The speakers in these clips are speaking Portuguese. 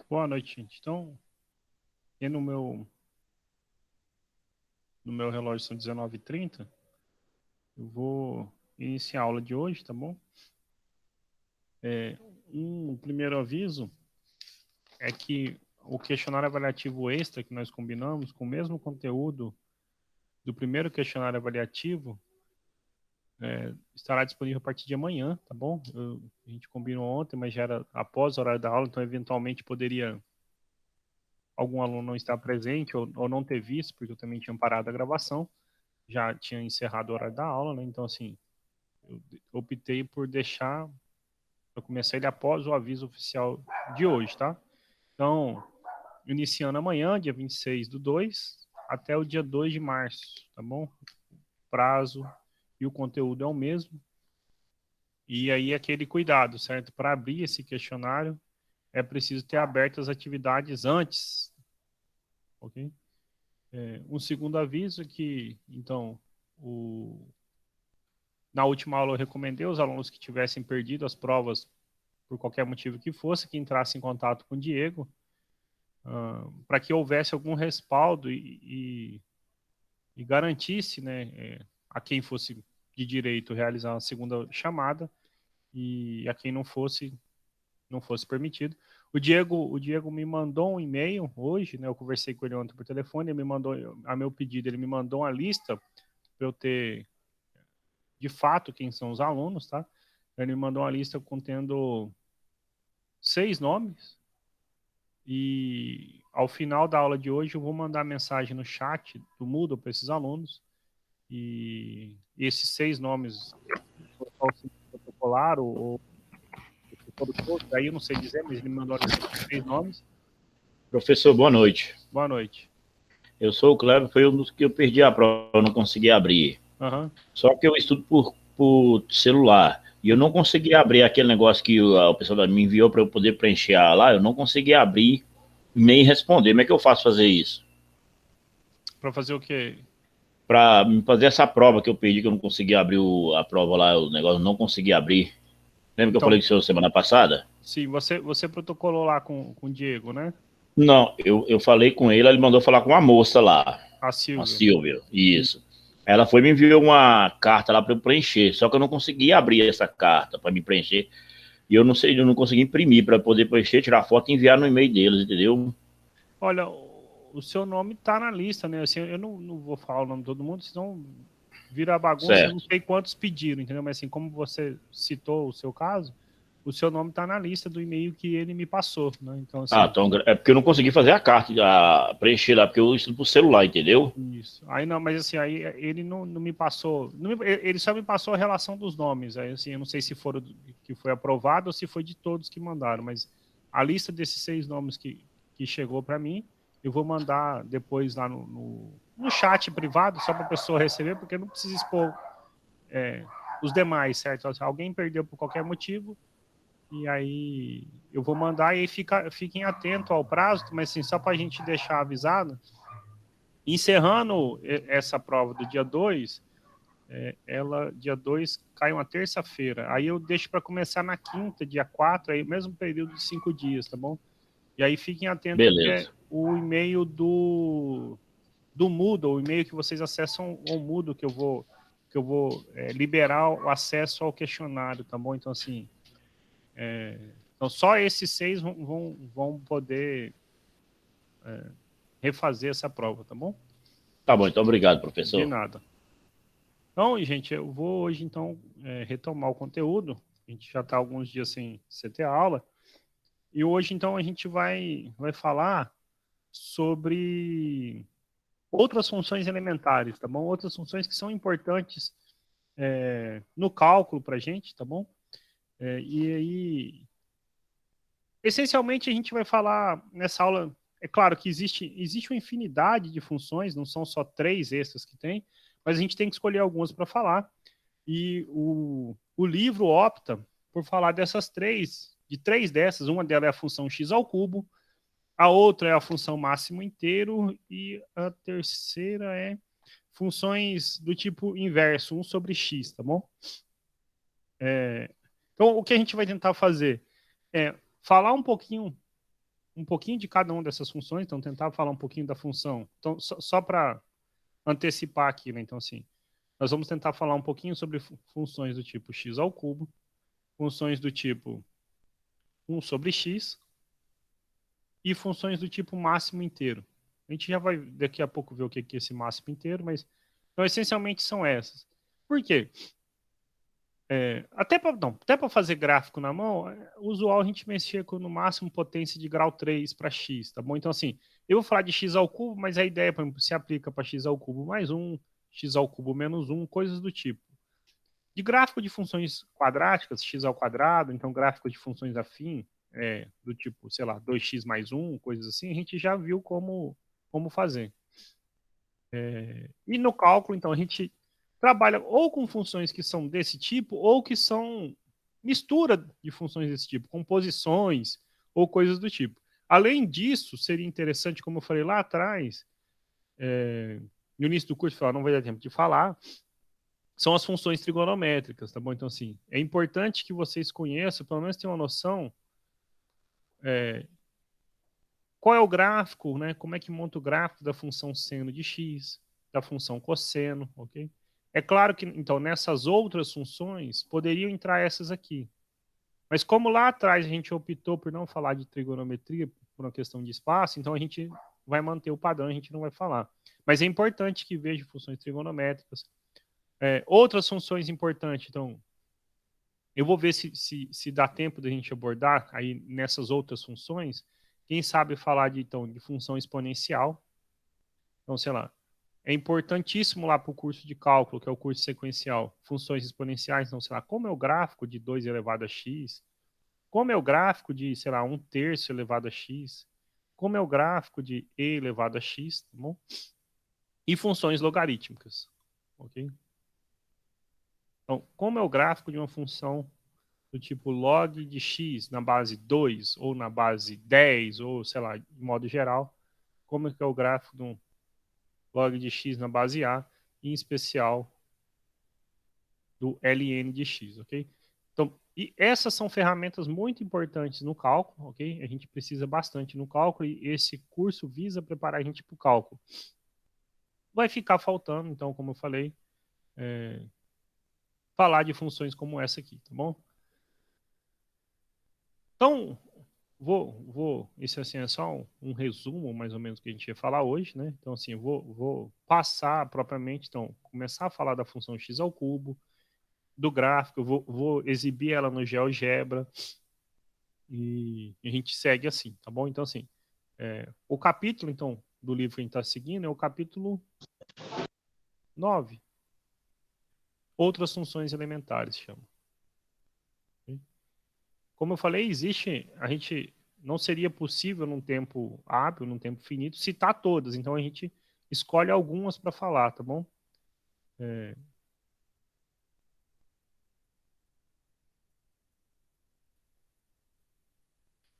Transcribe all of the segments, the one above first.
Boa noite, gente. Então, aqui no meu relógio são 19h30. Eu vou iniciar a aula de hoje, tá bom? Um primeiro aviso é que o questionário avaliativo extra que nós combinamos, com o mesmo conteúdo do primeiro questionário avaliativo, estará disponível a partir de amanhã, tá bom? A gente combinou ontem, mas já era após o horário da aula, então eventualmente poderia algum aluno não estar presente ou não ter visto, porque eu também tinha parado a gravação, já tinha encerrado o horário da aula, né? Então, assim, eu optei por deixar para começar ele após o aviso oficial de hoje, tá? Então, iniciando amanhã, dia 26/2, até o dia 2 de março, tá bom? O prazo e o conteúdo é o mesmo. E aí, aquele cuidado, certo? Para abrir esse questionário, é preciso ter aberto as atividades antes, ok? Um segundo aviso é que, então, na última aula eu recomendei aos alunos que tivessem perdido as provas por qualquer motivo que fosse, que entrasse em contato com o Diego, para que houvesse algum respaldo e garantisse, né, a quem fosse de direito realizar a segunda chamada e a quem não fosse permitido. O Diego me mandou um e-mail hoje, né, eu conversei com ele ontem por telefone, ele me mandou, a meu pedido, ele me mandou uma lista para eu ter, de fato, quem são os alunos, tá? Ele me mandou uma lista contendo 6 nomes. E ao final da aula de hoje eu vou mandar mensagem no chat do Moodle para esses alunos. E esses 6 nomes, qual se protocolar ou se foram todos, aí eu não sei dizer, mas ele me mandou a lista com 6 nomes. Professor, boa noite. Boa noite. Eu sou o Cleber, foi um dos que eu perdi a prova, eu não consegui abrir. Aham. Só que eu estudo por celular. E eu não consegui abrir aquele negócio que o pessoal me enviou para eu poder preencher lá, eu não consegui abrir nem responder. Como é que eu faço fazer isso? Para fazer o quê? Para fazer essa prova que eu perdi, que eu não consegui abrir a prova lá, o negócio, eu não consegui abrir. Lembra que eu falei Então, com o senhor semana passada? sim, você protocolou lá com o Diego, né? Não, eu falei com ele mandou falar com uma moça lá, A a Silvia. Silvia, E, isso. Ela foi e me enviou uma carta lá para eu preencher, só que eu não consegui abrir essa carta para me preencher. E eu não sei, eu não consegui imprimir para poder preencher, tirar foto e enviar no e-mail deles, entendeu? olha, o seu nome tá na lista, né? Assim, eu não vou falar o nome de todo mundo, senão vira bagunça, eu não Certo. sei quantos pediram, entendeu? Mas assim, como você citou o seu caso, o seu nome está na lista do e-mail que ele me passou, né? Então, Ah, assim, então é porque eu não consegui fazer a carta, preencher lá, porque eu estudo por celular, entendeu? isso. Aí não, mas assim, aí ele não me passou, ele só me passou a relação dos nomes. Aí assim, eu não sei se foram que foi aprovado ou se foi de todos que mandaram, mas a lista desses 6 nomes que chegou para mim, eu vou mandar depois lá no chat privado, só para a pessoa receber, porque não precisa expor os demais, certo? Se alguém perdeu por qualquer motivo, e aí eu vou mandar e aí fiquem atentos ao prazo, mas assim, só para a gente deixar avisado, encerrando essa prova do dia 2, dia 2 cai uma terça-feira. Aí eu deixo para começar na quinta, dia 4, aí mesmo período de 5 dias, tá bom? E aí fiquem atentos que é Beleza. o e-mail do Moodle, o e-mail que vocês acessam o Moodle, que eu vou liberar o acesso ao questionário, tá bom? Então, assim, então só esses 6 vão poder refazer essa prova, tá bom? Tá bom, então obrigado, De professor. nada. Então, gente, eu vou hoje, então, retomar o conteúdo. A gente já está alguns dias sem ter aula. E hoje, então, a gente vai falar sobre outras funções elementares, tá bom? Outras funções que são importantes no cálculo para a gente, tá bom? E aí, essencialmente, a gente vai falar nessa aula. É claro que existe uma infinidade de funções, não são só 3 essas que tem, mas a gente tem que escolher algumas para falar. E o livro opta por falar dessas 3, de 3 dessas. Uma delas é a função x ao cubo, a outra é a função máximo inteiro e a terceira é funções do tipo inverso, 1 sobre x, tá bom? Então, o que a gente vai tentar fazer é falar um pouquinho um pouquinho de cada uma dessas funções, então tentar falar um pouquinho da função. Então, só para antecipar aqui, né? Então, assim, nós vamos tentar falar um pouquinho sobre funções do tipo x ao cubo, funções do tipo 1 sobre x e funções do tipo máximo inteiro. A gente já vai daqui a pouco ver o que é esse máximo inteiro, mas então, essencialmente são essas. Por quê? Até para fazer gráfico na mão, usual a gente mexer com no máximo potência de grau 3 para x, tá bom? Então, assim, eu vou falar de x ao cubo, mas a ideia, por exemplo, se aplica para x ao cubo mais 1, x ao cubo menos 1, coisas do tipo. De gráfico de funções quadráticas, x ao quadrado, então gráfico de funções afim, do tipo, sei lá, 2x mais 1, coisas assim, a gente já viu como fazer. E no cálculo, então, a gente trabalha ou com funções que são desse tipo, ou que são mistura de funções desse tipo, composições ou coisas do tipo. Além disso, seria interessante, como eu falei lá atrás, no início do curso, não vai dar tempo de falar, são as funções trigonométricas, tá bom? Então, assim, é importante que vocês conheçam, pelo menos tenham uma noção, qual é o gráfico, né? Como é que monta o gráfico da função seno de x, da função cosseno, ok? É claro que, então, nessas outras funções, poderiam entrar essas aqui. Mas como lá atrás a gente optou por não falar de trigonometria por uma questão de espaço, então a gente vai manter o padrão, a gente não vai falar. Mas é importante que veja funções trigonométricas. Outras funções importantes, então, eu vou ver se dá tempo da gente abordar aí nessas outras funções. Quem sabe falar de função exponencial. Então, sei lá, é importantíssimo lá para o curso de cálculo, que é o curso sequencial, funções exponenciais. Então, sei lá, como é o gráfico de 2 elevado a x? Como é o gráfico de, sei lá, 1/3 elevado a x? Como é o gráfico de e elevado a x, tá bom? E funções logarítmicas, ok? Então, como é o gráfico de uma função do tipo log de x na base 2, ou na base 10, ou sei lá, de modo geral, como é que é o gráfico de um log de x na base A, em especial do ln de x, ok? Então, e essas são ferramentas muito importantes no cálculo, ok? A gente precisa bastante no cálculo e esse curso visa preparar a gente para o cálculo. Vai ficar faltando, então, como eu falei, falar de funções como essa aqui, tá bom? Então, esse assim é só um resumo, mais ou menos, que a gente ia falar hoje, né? Então, assim, eu vou passar propriamente, então, começar a falar da função x ao cubo, do gráfico, eu vou exibir ela no GeoGebra e a gente segue assim, tá bom? Então, assim, o capítulo, então, do livro que a gente está seguindo é o capítulo 9. Outras funções elementares, chama. Como eu falei, a gente não seria possível num tempo hábil, num tempo finito, citar todas. Então a gente escolhe algumas para falar, tá bom?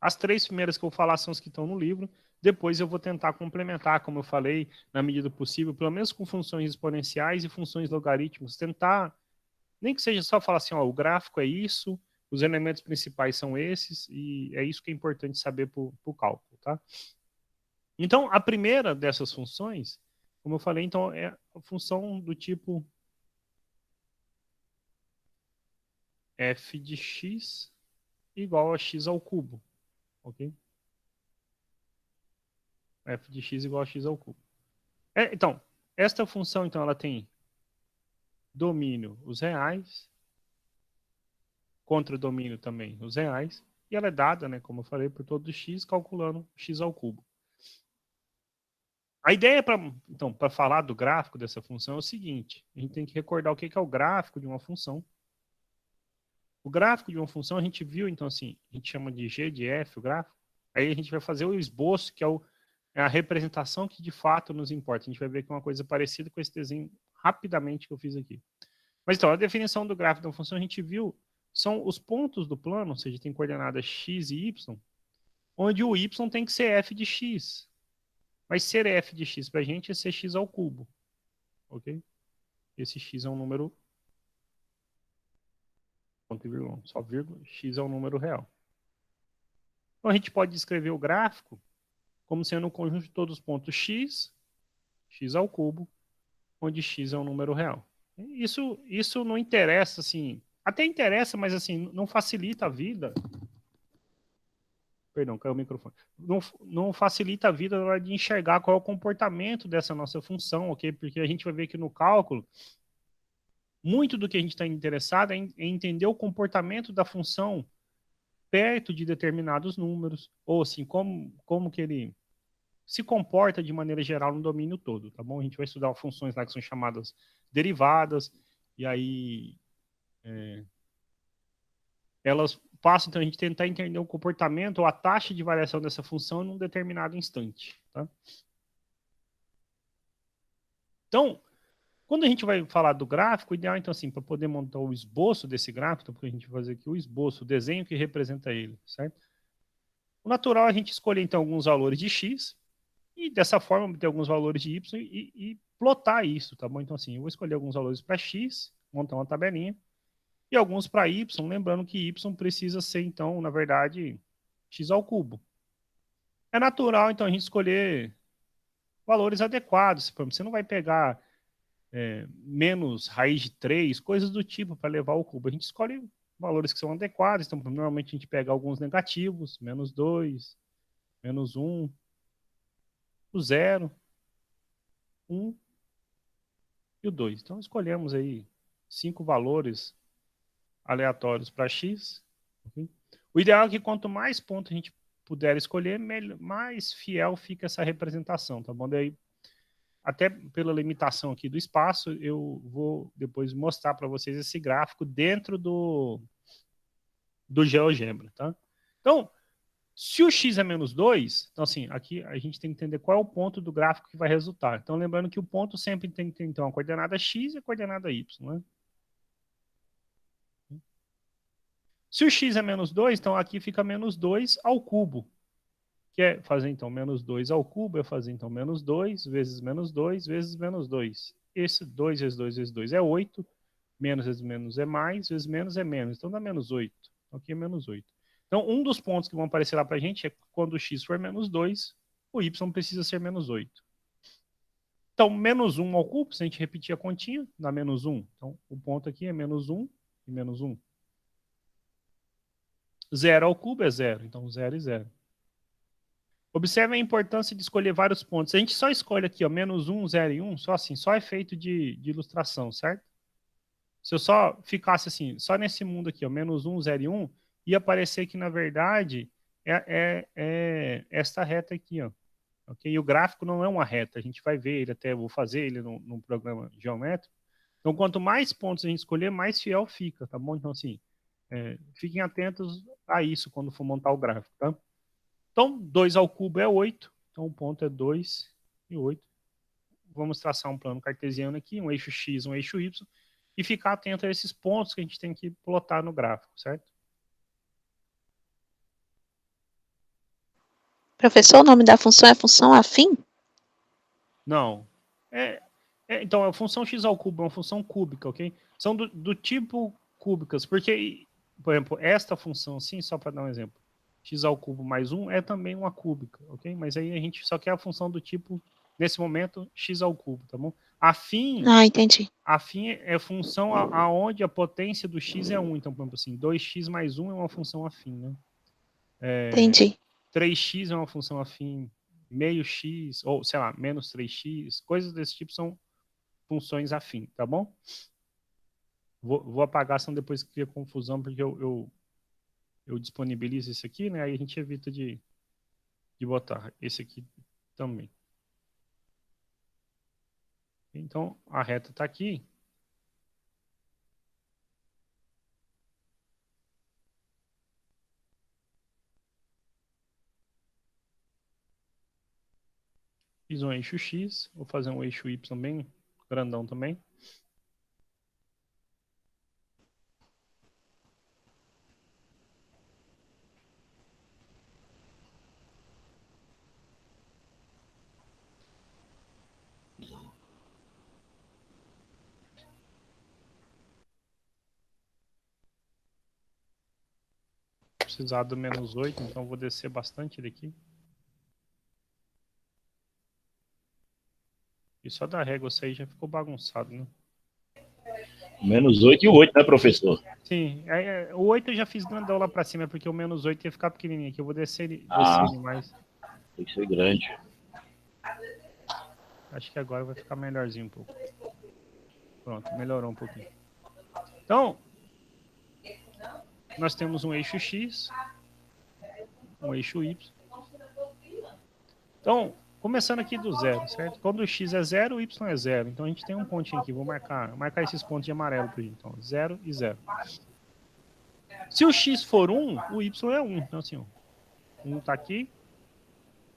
As 3 primeiras que eu vou falar são as que estão no livro. Depois eu vou tentar complementar, como eu falei, na medida do possível, pelo menos com funções exponenciais e funções logarítmicas. Tentar, nem que seja só falar assim, ó, o gráfico é isso, os elementos principais são esses, e é isso que é importante saber para o cálculo, tá? Então, a primeira dessas funções, como eu falei, então, é a função do tipo f de x igual a x ao cubo, ok? F de x igual a x ao cubo. Então, esta função, então, ela tem domínio os reais, contra domínio também os reais, e ela é dada, né, como eu falei, por todo x, calculando x ao cubo. A ideia então, para falar do gráfico dessa função é o seguinte, a gente tem que recordar o que é o gráfico de uma função. O gráfico de uma função a gente viu, então, assim, a gente chama de g de f, o gráfico, aí a gente vai fazer o esboço, que é a representação que de fato nos importa. A gente vai ver que é uma coisa parecida com esse desenho rapidamente que eu fiz aqui. Mas então, a definição do gráfico da função a gente viu são os pontos do plano, ou seja, tem coordenadas x e y, onde o y tem que ser f de x. Mas ser f de x para a gente é ser x ao cubo. Ok? Esse x é um número, ponto e vírgula, só vírgula, x é um número real. Então, a gente pode descrever o gráfico como sendo um conjunto de todos os pontos x, x ao cubo, onde x é um número real. Isso não interessa, assim, até interessa, mas assim, não facilita a vida. Perdão, caiu o microfone. Não facilita a vida na hora de enxergar qual é o comportamento dessa nossa função, ok? Porque a gente vai ver que no cálculo, muito do que a gente está interessado é em entender o comportamento da função perto de determinados números, ou assim, como que ele se comporta de maneira geral no domínio todo, tá bom? A gente vai estudar funções lá que são chamadas derivadas, e aí elas passam, então, a gente tentar entender o comportamento ou a taxa de variação dessa função em um determinado instante, tá? Então, quando a gente vai falar do gráfico, o ideal, então, assim, para poder montar o esboço desse gráfico, então, porque a gente vai fazer aqui o esboço, o desenho que representa ele, certo? O natural é a gente escolher, então, alguns valores de x, e dessa forma ter alguns valores de y e plotar isso, tá bom? Então, assim, eu vou escolher alguns valores para x, montar uma tabelinha, e alguns para y, lembrando que y precisa ser, então, na verdade, x ao cubo. É natural, então, a gente escolher valores adequados. Você não vai pegar menos raiz de 3, coisas do tipo, para levar ao cubo. A gente escolhe valores que são adequados. Então, normalmente a gente pega alguns negativos, menos 2, menos 1, o 0, 1 e o 2. Então, escolhemos aí 5 valores aleatórios para x. Okay? O ideal é que quanto mais pontos a gente puder escolher, mais fiel fica essa representação, tá bom? Daí, até pela limitação aqui do espaço, eu vou depois mostrar para vocês esse gráfico dentro do GeoGebra, tá? Então, se o x é menos 2, então assim, aqui a gente tem que entender qual é o ponto do gráfico que vai resultar. Então, lembrando que o ponto sempre tem que ter, então, a coordenada x e a coordenada y, né? Se o x é menos 2, então aqui fica menos 2 ao cubo. Que é fazer, então, menos 2 ao cubo, é fazer, então, menos 2 vezes menos 2 vezes menos 2. Esse 2 vezes 2 vezes 2 é 8. Menos vezes menos é mais, vezes menos é menos. Então dá menos 8. Então, aqui é menos 8. Então, um dos pontos que vão aparecer lá para a gente é quando o x for menos 2, o y precisa ser menos 8. Então, menos 1 ao cubo, se a gente repetir a continha, dá menos 1. Então, o ponto aqui é menos 1 e menos 1. 0 ao cubo é 0. Então, 0 e 0. Observe a importância de escolher vários pontos. A gente só escolhe aqui, ó, menos 1, 0 e 1, só assim, só efeito de ilustração, certo? Se eu só ficasse assim, só nesse mundo aqui, ó, menos 1, 0 e 1, ia aparecer que, na verdade, é esta reta aqui, ó. Okay? E o gráfico não é uma reta, a gente vai ver ele, até vou fazer ele no programa geométrico. Então, quanto mais pontos a gente escolher, mais fiel fica, tá bom? Então, assim, fiquem atentos a isso quando for montar o gráfico, tá? Então, 2 ao cubo é 8, então o ponto é 2 e 8. Vamos traçar um plano cartesiano aqui, um eixo x, um eixo y, e ficar atento a esses pontos que a gente tem que plotar no gráfico, certo? Professor, o nome da função é função afim? Não. Então, a função x ao cubo é uma função cúbica, ok? São do tipo cúbicas, porque, por exemplo, esta função, assim, só para dar um exemplo, x ao cubo mais 1 é também uma cúbica, ok? Mas aí a gente só quer a função do tipo, nesse momento, x ao cubo, tá bom? Afim, Entendi. afim é função aonde a potência do x é 1. Então, por exemplo, assim, 2x mais 1 é uma função afim, né? Entendi. 3x é uma função afim, meio x, ou sei lá, menos 3x, coisas desse tipo são funções afim, tá bom? Vou apagar, senão depois cria confusão, porque eu disponibilizo isso aqui, né? Aí a gente evita de botar esse aqui também. Então, a reta está aqui. Fiz um eixo X, vou fazer um eixo Y bem grandão também. precisar do menos 8, então vou descer bastante ele aqui. E só da régua isso aí já ficou bagunçado, né? Menos 8 e o 8, né, professor? Sim, o 8 eu já fiz grandão lá pra cima, porque o menos 8 ia ficar pequenininho aqui. Eu vou descer ele mais. Tem que ser grande. Acho que agora vai ficar melhorzinho um pouco. Pronto, melhorou um pouquinho. Então, nós temos um eixo X, um eixo Y. Então, começando aqui do zero, certo? Quando o X é 0, o Y é 0. Então, a gente tem um pontinho aqui. Vou marcar esses pontos de amarelo para gente. Então, 0 e 0. Se o X for 1, o Y é 1. Então, assim, ó, 1 está aqui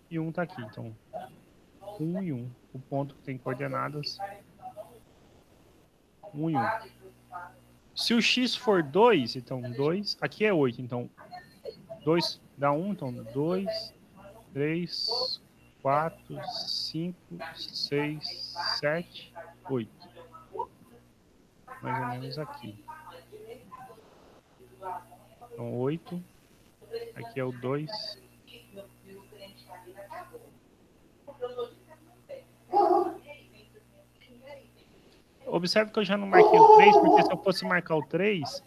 e 1 está aqui. Então, 1 e 1. O ponto que tem coordenadas 1 e 1. Se o X for 2, então 2. Aqui é 8. Então, 2 dá 1. Então, 2, 3, 4, 5, 6, 7, 8. Mais ou menos aqui. Então, 8. Aqui é o 2. Observe que eu já não marquei o 3, porque se eu fosse marcar o 3,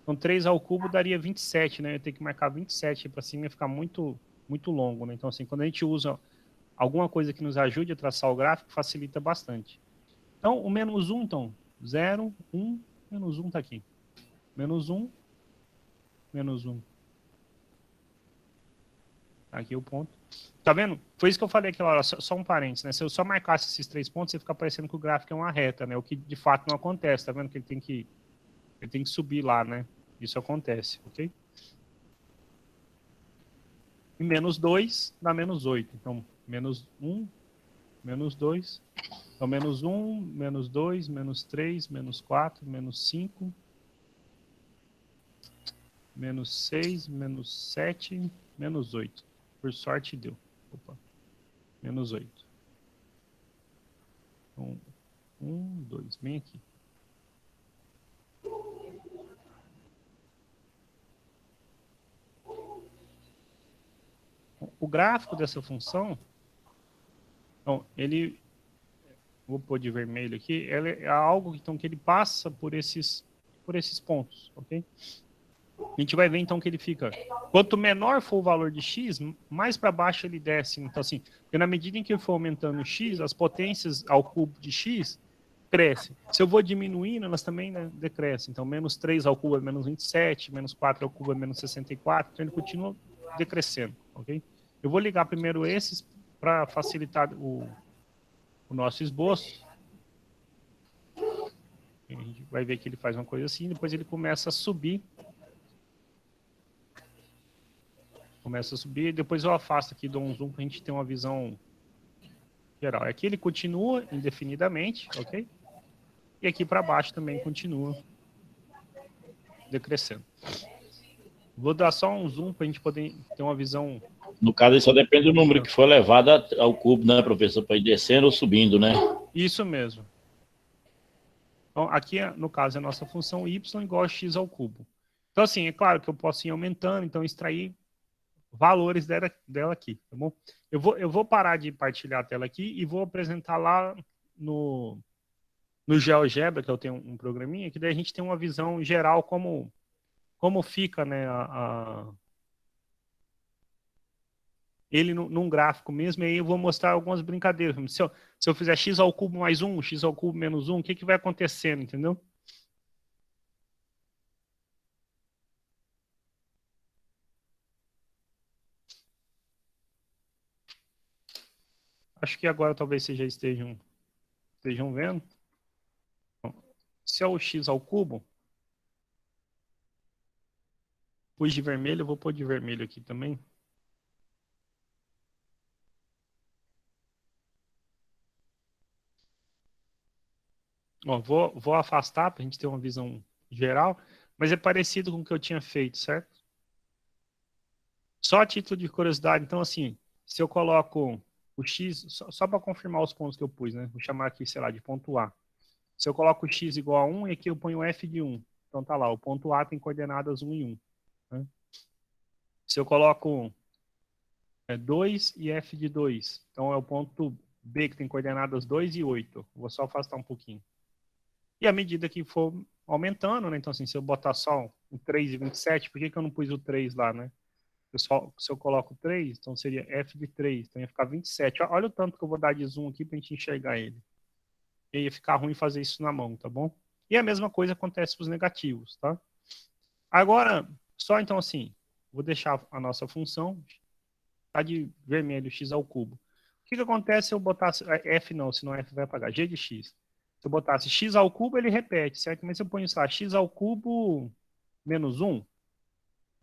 então 3 ao cubo daria 27, né? Eu ia ter que marcar 27 para cima e ficar muito, muito longo, né? Então, assim, quando a gente usa alguma coisa que nos ajude a traçar o gráfico, facilita bastante. Então, o menos 1, então, 0, 1, menos 1 está aqui. Menos 1, menos 1. Aqui o ponto. Tá vendo? Foi isso que eu falei aquela hora, só um parênteses, né? Se eu só marcasse esses 3 pontos, ia ficar parecendo que o gráfico é uma reta, né? O que de fato não acontece, tá vendo? Que ele tem que subir lá, né? Isso acontece, ok? E menos 2 dá menos 8. Então, menos 1, menos 2. Então, menos 1, menos 2, menos 3, menos 4, menos 5, menos 6, menos 7, menos 8. Por sorte, deu. Opa. Menos 8. Então, 1, 2, bem aqui. O gráfico dessa função, então, ele, vou pôr de vermelho aqui, ele é algo então, que ele passa por esses pontos, ok? A gente vai ver então que ele fica, quanto menor for o valor de x, mais para baixo ele desce. Então assim, porque na medida em que eu for aumentando x, as potências ao cubo de x crescem. Se eu vou diminuindo, elas também, né, decrescem. Então menos 3 ao cubo é menos 27, menos 4 ao cubo é menos 64, então ele continua decrescendo, ok? Eu vou ligar primeiro esses para facilitar o nosso esboço. A gente vai ver que ele faz uma coisa assim, depois ele começa a subir. Começa a subir, depois eu afasto aqui, dou um zoom para a gente ter uma visão geral. Aqui ele continua indefinidamente, ok? E aqui para baixo também continua decrescendo. Vou dar só um zoom para a gente poder ter uma visão. No caso, isso só depende do número que for levado ao cubo, né, professor? Para ir descendo ou subindo, né? Isso mesmo. Então, aqui, no caso, é a nossa função y igual a x ao cubo. Então, assim, é claro que eu posso ir aumentando, então extrair valores dela aqui, tá bom? Eu vou parar de partilhar a tela aqui e vou apresentar lá no GeoGebra, que eu tenho um programinha, que daí a gente tem uma visão geral como fica, né, ele num gráfico mesmo, e aí eu vou mostrar algumas brincadeiras. Se eu fizer x ao cubo mais 1, x ao cubo menos 1, o que vai acontecendo, entendeu? Acho que agora talvez vocês já estejam vendo. Se é o x ao cubo, pus de vermelho, eu vou pôr de vermelho aqui também. Ó, vou afastar para a gente ter uma visão geral, mas é parecido com o que eu tinha feito, certo? Só a título de curiosidade, então assim, se eu coloco o x, só para confirmar os pontos que eu pus, né? Vou chamar aqui, sei lá, de ponto A. Se eu coloco o x igual a 1, e aqui eu ponho f de 1. Então tá lá, o ponto A tem coordenadas 1 e 1. Né? Se eu coloco 2 e f de 2, então é o ponto B que tem coordenadas 2 e 8. Vou só afastar um pouquinho. E à medida que for aumentando, né? Então, assim, se eu botar só o 3 e 27, por que eu não pus o 3 lá, né? Se eu coloco 3, então seria f de 3, então ia ficar 27. Olha o tanto que eu vou dar de zoom aqui para a gente enxergar ele. E ia ficar ruim fazer isso na mão, tá bom? E a mesma coisa acontece para os negativos, tá? Agora, só então assim, vou deixar a nossa função, tá de vermelho, x ao cubo. O que acontece se eu botasse, f não, senão f vai apagar, g de x. Se eu botasse x ao cubo, ele repete, certo? Mas se eu ponho isso lá, x ao cubo menos 1,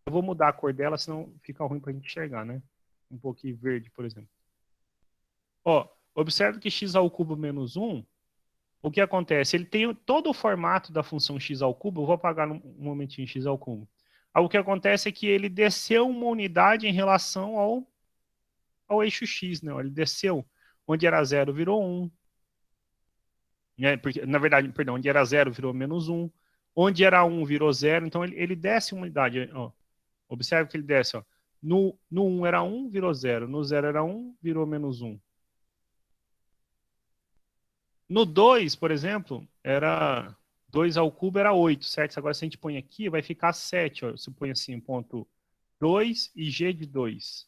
eu vou mudar a cor dela, senão fica ruim para a gente enxergar, né? Um pouquinho verde, por exemplo. Ó, observe que x ao cubo menos 1, o que acontece? Ele tem todo o formato da função x ao cubo, eu vou apagar um momentinho x ao cubo. O que acontece é que ele desceu uma unidade em relação ao eixo x, né? Ele desceu, onde era 0 virou 1. Né? Porque, na verdade, perdão, onde era 0 virou menos 1. Onde era 1 virou 0, então ele desce uma unidade. Ó. Observe que ele desce. Ó. No 1 era 1, virou 0. No 0 era 1, virou menos 1. No 2, por exemplo, era 2 ao cubo era 8, certo? Agora, se a gente põe aqui, vai ficar 7. Ó. Você põe assim, ponto 2 e g de 2.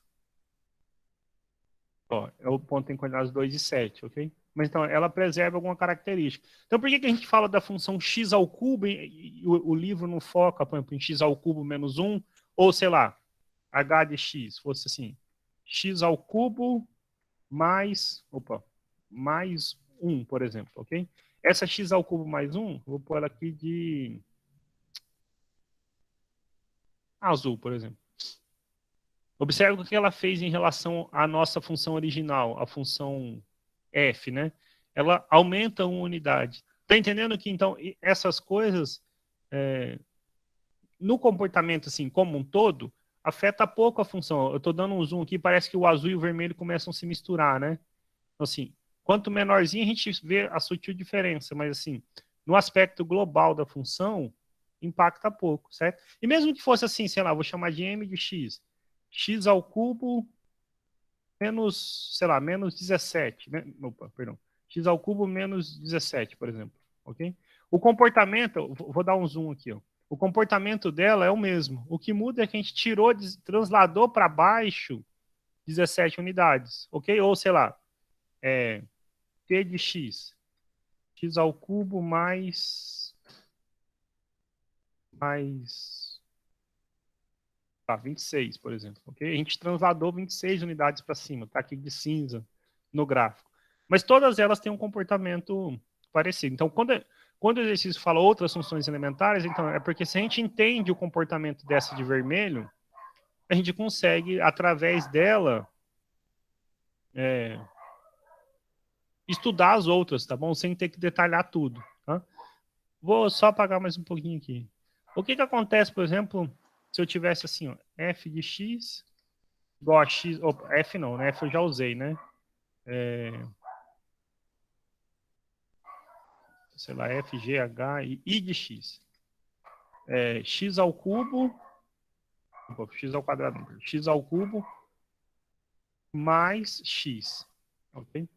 Ó, é o ponto que tem coordenadas 2 e 7, ok? Mas então, ela preserva alguma característica. Então, por que a gente fala da função x ao cubo e o livro não foca, por exemplo, em x ao cubo menos 1, ou sei lá, h de x, fosse assim, x ao cubo mais 1, por exemplo, ok? Essa x ao cubo mais 1, vou pôr ela aqui de azul, por exemplo. Observe o que ela fez em relação à nossa função original, a função f, né? Ela aumenta uma unidade. Tá entendendo que, então, essas coisas, no comportamento, assim, como um todo, afeta pouco a função. Eu estou dando um zoom aqui, parece que o azul e o vermelho começam a se misturar, né? Então, assim, quanto menorzinho a gente vê a sutil diferença, mas, assim, no aspecto global da função, impacta pouco, certo? E mesmo que fosse assim, sei lá, vou chamar de m de x, x ao cubo menos, sei lá, menos 17, né? Opa, perdão. X ao cubo menos 17, por exemplo, ok? O comportamento, vou dar um zoom aqui, ó. O comportamento dela é o mesmo. O que muda é que a gente tirou, transladou para baixo 17 unidades, ok? Ou, sei lá, t de x. X ao cubo mais 26, por exemplo. Okay? A gente transladou 26 unidades para cima, está aqui de cinza no gráfico. Mas todas elas têm um comportamento parecido. Então, quando o exercício fala outras funções elementares, então é porque se a gente entende o comportamento dessa de vermelho, a gente consegue, através dela, estudar as outras, tá bom? Sem ter que detalhar tudo. Tá? Vou só apagar mais um pouquinho aqui. O que acontece, por exemplo, se eu tivesse assim, ó, f de x igual a x... Opa, f não, né? F eu já usei, né? Sei lá, f, g, h e i de x. X ao cubo... Opa, x ao quadrado. X ao cubo mais x. Ok?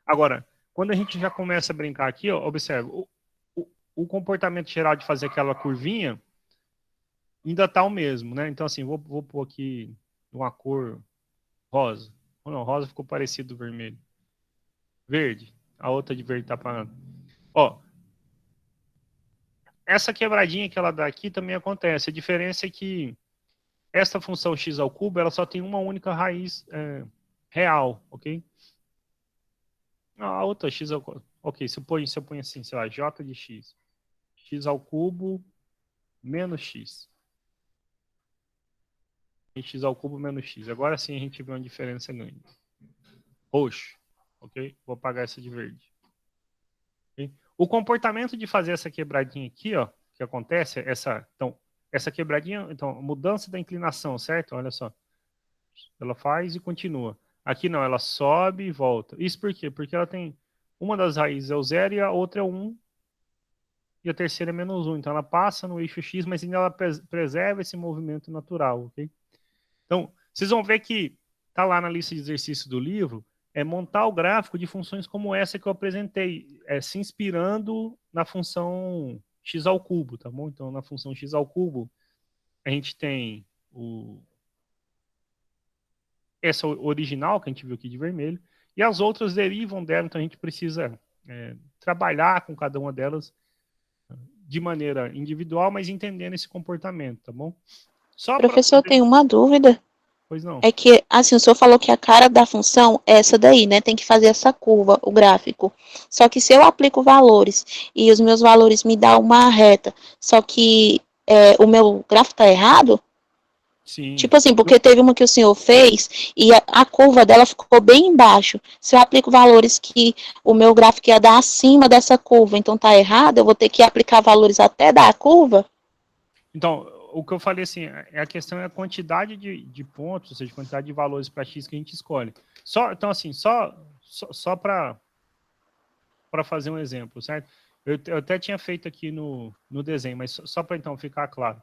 Agora, quando a gente já começa a brincar aqui, ó, observa, o comportamento geral de fazer aquela curvinha ainda tá o mesmo, né? Então, assim, vou pôr aqui uma cor rosa. Não, rosa ficou parecido do vermelho. Verde. A outra de verde tá apagando. Ó, essa quebradinha que ela dá aqui também acontece. A diferença é que essa função x ao cubo, ela só tem uma única raiz real, ok? A outra x ao cubo. Ok, se eu ponho assim, sei lá, j de x. X ao cubo menos x. E x ao cubo menos x. Agora sim a gente vê uma diferença grande. Roxo. Ok? Vou apagar essa de verde. Okay? O comportamento de fazer essa quebradinha aqui, ó, que acontece, essa quebradinha, então, mudança da inclinação, certo? Olha só. Ela faz e continua. Aqui não, ela sobe e volta. Isso por quê? Porque ela tem uma das raízes é o 0 e a outra é o 1. E a terceira é menos 1. Então ela passa no eixo X, mas ainda ela preserva esse movimento natural, ok? Então, vocês vão ver que está lá na lista de exercícios do livro, é montar o gráfico de funções como essa que eu apresentei, se inspirando na função x ao cubo, tá bom? Então, na função x ao cubo, a gente tem essa original, que a gente viu aqui de vermelho, e as outras derivam dela, então a gente precisa trabalhar com cada uma delas de maneira individual, mas entendendo esse comportamento, tá bom? Professor, eu tenho uma dúvida. Pois não. É que, assim, o senhor falou que a cara da função é essa daí, né? Tem que fazer essa curva, o gráfico. Só que se eu aplico valores e os meus valores me dão uma reta, só que o meu gráfico está errado? Sim. Tipo assim, porque teve uma que o senhor fez e a curva dela ficou bem embaixo. Se eu aplico valores que o meu gráfico ia dar acima dessa curva, então tá errado, eu vou ter que aplicar valores até dar a curva? Então, o que eu falei assim, a questão é a quantidade de pontos, ou seja, a quantidade de valores para x que a gente escolhe. Então, assim, só para fazer um exemplo, certo? Eu até tinha feito aqui no desenho, mas só para então ficar claro.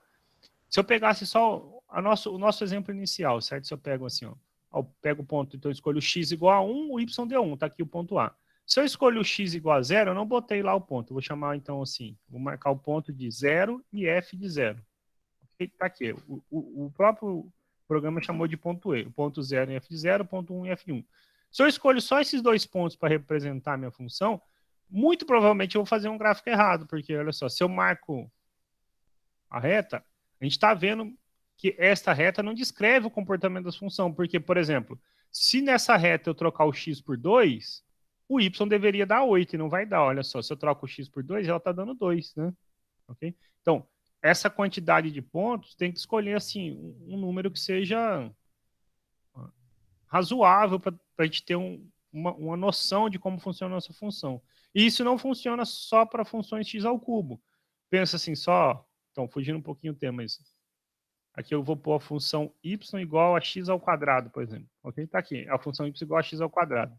Se eu pegasse só o nosso exemplo inicial, certo? Se eu pego assim, ó, eu pego o ponto, então eu escolho o x igual a 1, o y deu 1, tá aqui o ponto A. Se eu escolho o x igual a 0, eu não botei lá o ponto. Eu vou chamar então assim, vou marcar o ponto de 0 e f de 0. Tá aqui, o próprio programa chamou de ponto E, o ponto 0 em f de 0, ponto 1 em f1. Se eu escolho só esses dois pontos para representar a minha função, muito provavelmente eu vou fazer um gráfico errado, porque olha só, se eu marco a reta, a gente está vendo que esta reta não descreve o comportamento da função, porque, por exemplo, se nessa reta eu trocar o x por 2, o y deveria dar 8 e não vai dar. Olha só, se eu troco o x por 2, ela está dando 2, né? Okay? Então, essa quantidade de pontos tem que escolher assim um número que seja razoável para a gente ter uma noção de como funciona a nossa função. E isso não funciona só para funções x ao cubo. Pensa assim, então, fugindo um pouquinho do tema, mas aqui eu vou pôr a função y igual a x ao quadrado, por exemplo. Ok? Tá aqui, a função y igual a x ao quadrado.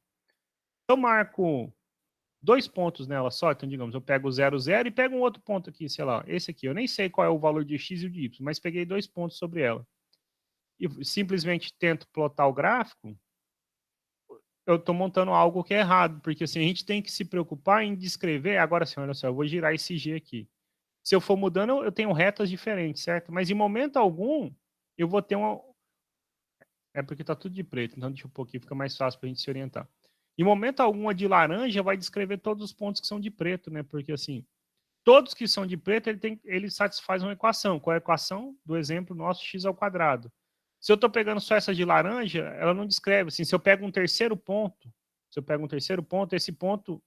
Eu marco 2 pontos nela só, então, digamos, eu pego o 0, 0 e pego um outro ponto aqui, sei lá, esse aqui. Eu nem sei qual é o valor de x e o de y, mas peguei 2 pontos sobre ela. E simplesmente tento plotar o gráfico, eu estou montando algo que é errado, porque assim, a gente tem que se preocupar em descrever, agora assim, olha só, eu vou girar esse G aqui. Se eu for mudando, eu tenho retas diferentes, certo? Mas em momento algum, eu vou ter uma... É porque está tudo de preto, então deixa eu pôr aqui, fica mais fácil para a gente se orientar. Em momento algum, a de laranja vai descrever todos os pontos que são de preto, né? Porque assim, todos que são de preto, ele satisfaz uma equação. Qual é a equação? Do exemplo nosso, x ao quadrado. Se eu estou pegando só essa de laranja, ela não descreve. Assim, se eu pego um terceiro ponto, esse ponto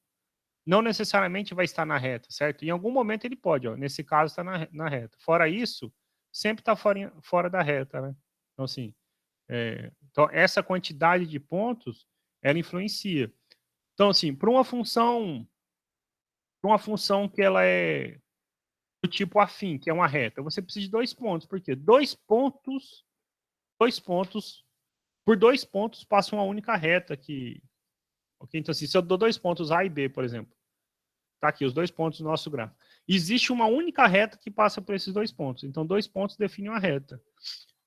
não necessariamente vai estar na reta, certo? Em algum momento ele pode, ó, nesse caso está na reta. Fora isso, sempre está fora da reta, né? Então, assim, então essa quantidade de pontos, ela influencia. Então, assim, para uma função que ela é do tipo afim, que é uma reta, você precisa de 2 pontos. Por quê? 2 pontos, por 2 pontos passa uma única reta que... Ok? Então, assim, se eu dou 2 pontos A e B, por exemplo, tá aqui os 2 pontos do nosso gráfico. Existe uma única reta que passa por esses 2 pontos. Então, 2 pontos definem uma reta.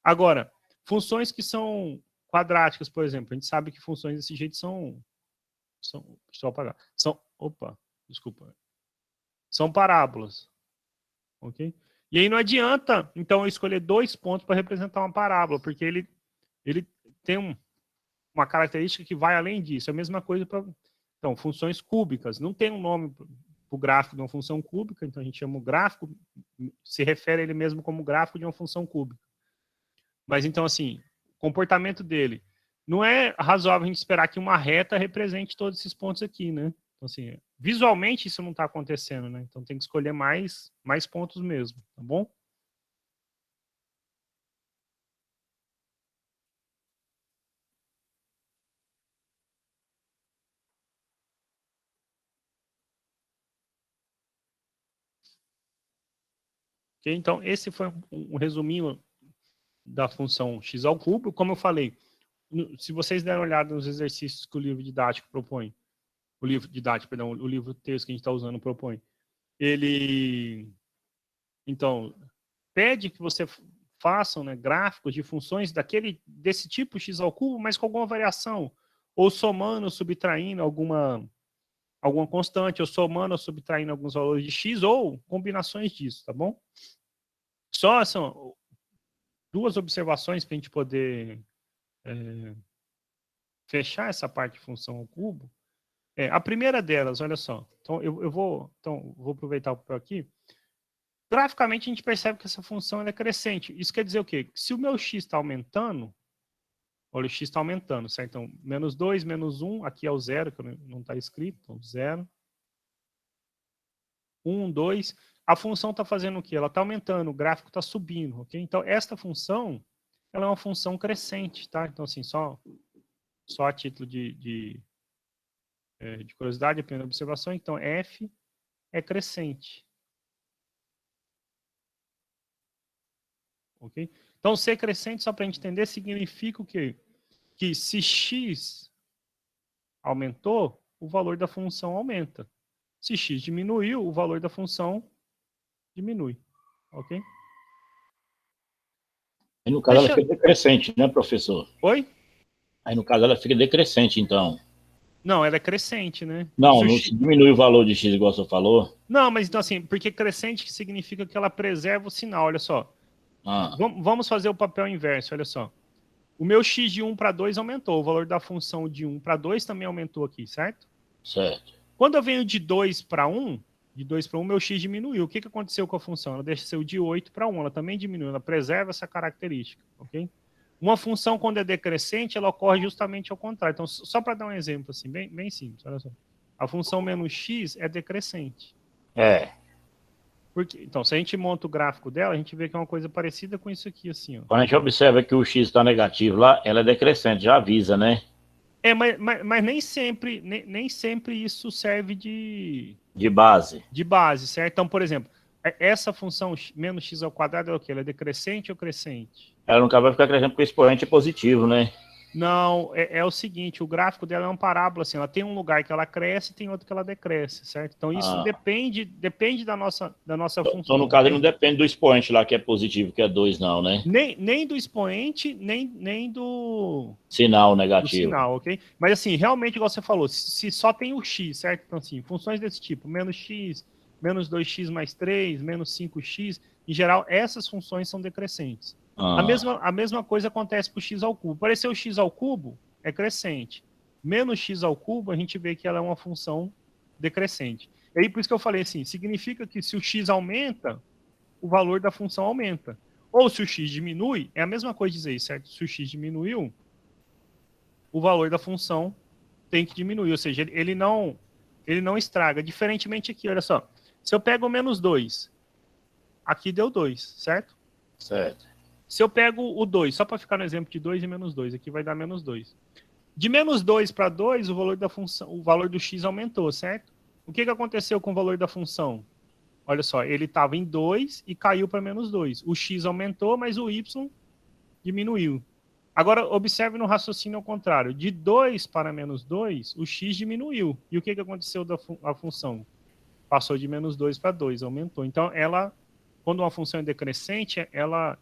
Agora, funções que são quadráticas, por exemplo, a gente sabe que funções desse jeito são deixa eu apagar. São parábolas. Ok? E aí não adianta, então, eu escolher 2 pontos para representar uma parábola, porque ele tem uma característica que vai além disso. É a mesma coisa para... Então, funções cúbicas. Não tem um nome para o gráfico de uma função cúbica, então a gente chama o gráfico, se refere a ele mesmo como gráfico de uma função cúbica. Mas, então, assim, o comportamento dele não é razoável a gente esperar que uma reta represente todos esses pontos aqui, né? Então, assim, visualmente isso não está acontecendo, né? Então tem que escolher mais pontos mesmo, tá bom? Okay? Então, esse foi um resuminho da função x ao cubo. Como eu falei, se vocês derem uma olhada nos exercícios que o livro didático propõe, o livro texto que a gente está usando propõe, ele, então, pede que você façam, né, gráficos de funções desse tipo x ao cubo, mas com alguma variação, ou somando ou subtraindo alguma constante, ou somando ou subtraindo alguns valores de x, ou combinações disso, tá bom? Só são duas observações para a gente poder fechar essa parte de função ao cubo. A primeira delas, olha só. Então, eu vou aproveitar o papel aqui. Graficamente, a gente percebe que essa função é crescente. Isso quer dizer o quê? Se o meu x está aumentando, olha, o x está aumentando, certo? Então, menos 2, menos 1, aqui é o 0, que não está escrito, então 0. 1, 2. A função está fazendo o quê? Ela está aumentando, o gráfico está subindo, ok? Então, esta função, ela é uma função crescente, tá? Então, assim, só a título de curiosidade, a primeira observação, então, f é crescente. Ok? Então, ser crescente, só para a gente entender, significa o quê? Que se x aumentou, o valor da função aumenta. Se x diminuiu, o valor da função diminui. Ok? Aí, no caso, ela fica decrescente, né, professor? Oi? Aí, no caso, ela fica decrescente, então. Não, ela é crescente, né? Não, não diminui o valor de x, igual você falou. Não, mas então assim, porque crescente significa que ela preserva o sinal, olha só. Vamos fazer o papel inverso, olha só. O meu x de 1 para 2 aumentou, o valor da função de 1 para 2 também aumentou aqui, certo? Certo. Quando eu venho de 2 para 1, meu x diminuiu. O que aconteceu com a função? Ela desceu de 8 para 1, ela também diminuiu, ela preserva essa característica, ok? Uma função, quando é decrescente, ela ocorre justamente ao contrário. Então, só para dar um exemplo, assim, bem simples, olha só. A função menos x é decrescente. Então, se a gente monta o gráfico dela, a gente vê que é uma coisa parecida com isso aqui, assim, ó. Quando a gente observa que o x está negativo lá, ela é decrescente, já avisa, né? Mas nem sempre isso serve de base. De base, certo? Então, por exemplo, essa função menos x ao quadrado é o quê? Ela é decrescente ou crescente? Ela nunca vai ficar crescendo porque o expoente é positivo, né? Não, é o seguinte, o gráfico dela é uma parábola, assim, ela tem um lugar que ela cresce e tem outro que ela decresce, certo? Então isso depende da nossa função. Então, no caso, ele não depende do expoente lá, que é positivo, que é 2, não, né? Nem do expoente, nem do sinal negativo. Do sinal, ok? Mas assim, realmente, igual você falou, se só tem o x, certo? Então assim, funções desse tipo, menos x, menos 2x mais 3, menos 5x, em geral, essas funções são decrescentes. A mesma coisa acontece para o x ao cubo. Apareceu o x ao cubo, é crescente. Menos x ao cubo, a gente vê que ela é uma função decrescente. E aí, por isso que eu falei assim, significa que se o x aumenta, o valor da função aumenta. Ou se o x diminui, é a mesma coisa dizer isso, certo? Se o x diminuiu, o valor da função tem que diminuir. Ou seja, ele não estraga. Diferentemente aqui, olha só. Se eu pego o menos 2, aqui deu 2, certo? Certo. Se eu pego o 2, só para ficar no exemplo de 2 e menos 2, aqui vai dar menos 2. De menos 2 para 2, o valor da função, o valor do x aumentou, certo? O que aconteceu com o valor da função? Olha só, ele estava em 2 e caiu para menos 2. O x aumentou, mas o y diminuiu. Agora, observe no raciocínio ao contrário. De 2 para menos 2, o x diminuiu. E o que aconteceu da função? Passou de menos 2 para 2, aumentou. Então, quando uma função é decrescente, ela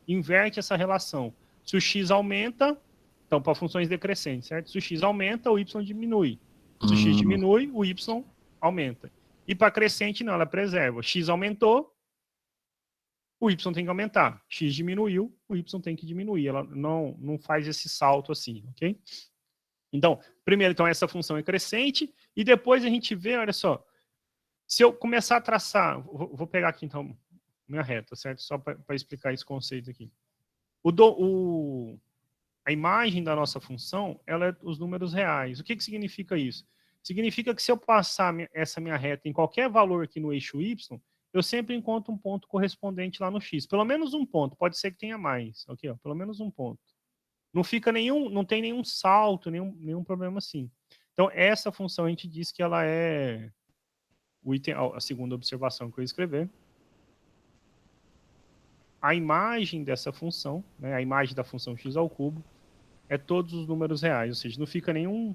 inverte essa relação. Se o x aumenta, então, para funções decrescentes, certo? Se o x aumenta, o y diminui. Se o x diminui, o y aumenta. E para crescente, não, ela preserva. X aumentou, o y tem que aumentar. X diminuiu, o y tem que diminuir. Ela não faz esse salto assim, ok? Então, primeiro, então, essa função é crescente, e depois a gente vê, olha só, se eu começar a traçar, vou pegar aqui, então, minha reta, certo? Só para explicar esse conceito aqui. A imagem da nossa função, ela é os números reais. O que significa isso? Significa que se eu passar essa minha reta em qualquer valor aqui no eixo y, eu sempre encontro um ponto correspondente lá no x. Pelo menos um ponto, pode ser que tenha mais. Ok, ó, pelo menos um ponto. Não tem nenhum salto, nenhum problema assim. Então, essa função a gente diz que ela é o item, a segunda observação que eu escrever. A imagem dessa função, né, a imagem da função x ao cubo, é todos os números reais, ou seja, não fica nenhum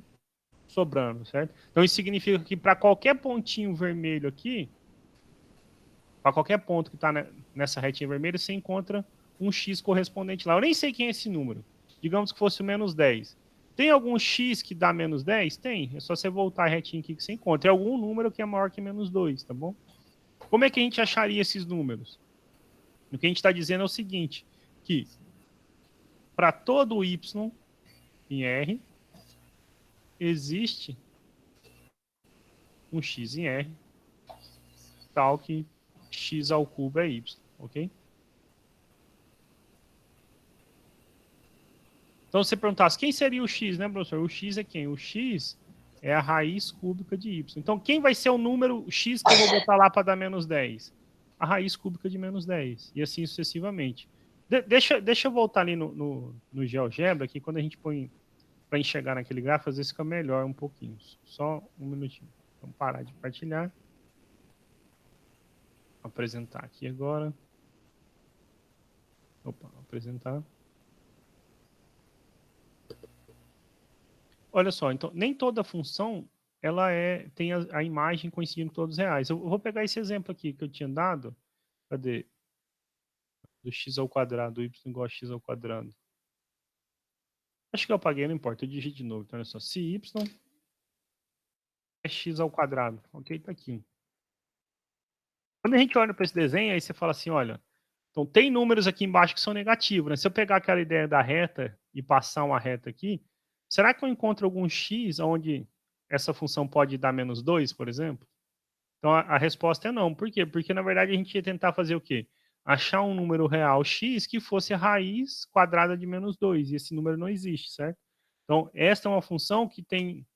sobrando, certo? Então isso significa que para qualquer pontinho vermelho aqui, para qualquer ponto que está nessa retinha vermelha, você encontra um x correspondente lá. Eu nem sei quem é esse número. Digamos que fosse o menos 10. Tem algum x que dá menos 10? Tem. É só você voltar retinho aqui que você encontra. Tem algum número que é maior que menos 2, tá bom? Como é que a gente acharia esses números? O que a gente está dizendo é o seguinte, que para todo y em R, existe um x em R, tal que x ao cubo é y, ok? Então, se você perguntasse, quem seria o x, né, professor? O x é quem? O x é a raiz cúbica de y. Então, quem vai ser o número x que eu vou botar lá para dar menos 10? A raiz cúbica de menos 10. E assim sucessivamente. Deixa eu voltar ali no GeoGebra, que quando a gente põe para enxergar naquele gráfico, às vezes fica melhor um pouquinho. Só um minutinho. Vamos parar de partilhar. Vou apresentar aqui agora. Opa, apresentar. Olha só, então, nem toda função ela tem a imagem coincidindo com todos os reais. Eu vou pegar esse exemplo aqui que eu tinha dado. Cadê? Do x ao quadrado, do y igual a x ao quadrado. Acho que eu apaguei, não importa, eu digito de novo. Então, olha só, se y é x ao quadrado. Ok, tá aqui. Quando a gente olha para esse desenho, aí você fala assim, olha, então tem números aqui embaixo que são negativos, né? Se eu pegar aquela ideia da reta e passar uma reta aqui, será que eu encontro algum x onde essa função pode dar menos 2, por exemplo? Então a resposta é não. Por quê? Porque na verdade a gente ia tentar fazer o quê? Achar um número real x que fosse a raiz quadrada de menos 2, e esse número não existe, certo? Então esta é uma função que tem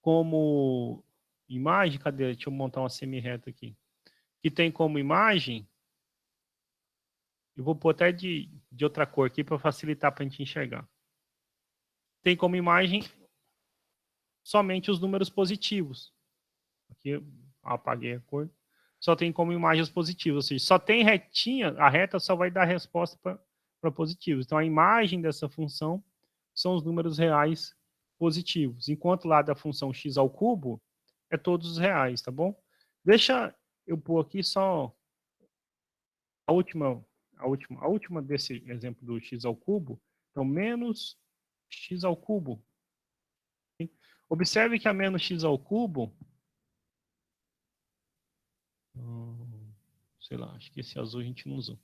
como imagem, cadê? Deixa eu montar uma semi-reta aqui. Que tem como imagem, eu vou pôr até de outra cor aqui para facilitar para a gente enxergar. Tem como imagem somente os números positivos. Aqui eu apaguei a cor. Só tem como imagem os positivos, ou seja, só tem retinha, a reta só vai dar resposta para positivos. Então a imagem dessa função são os números reais positivos, enquanto lá da função x ao cubo é todos os reais, tá bom? Deixa eu pôr aqui só a última desse exemplo do x ao cubo, então menos x ao cubo. Observe que a menos x ao cubo, sei lá, acho que esse azul a gente não usou.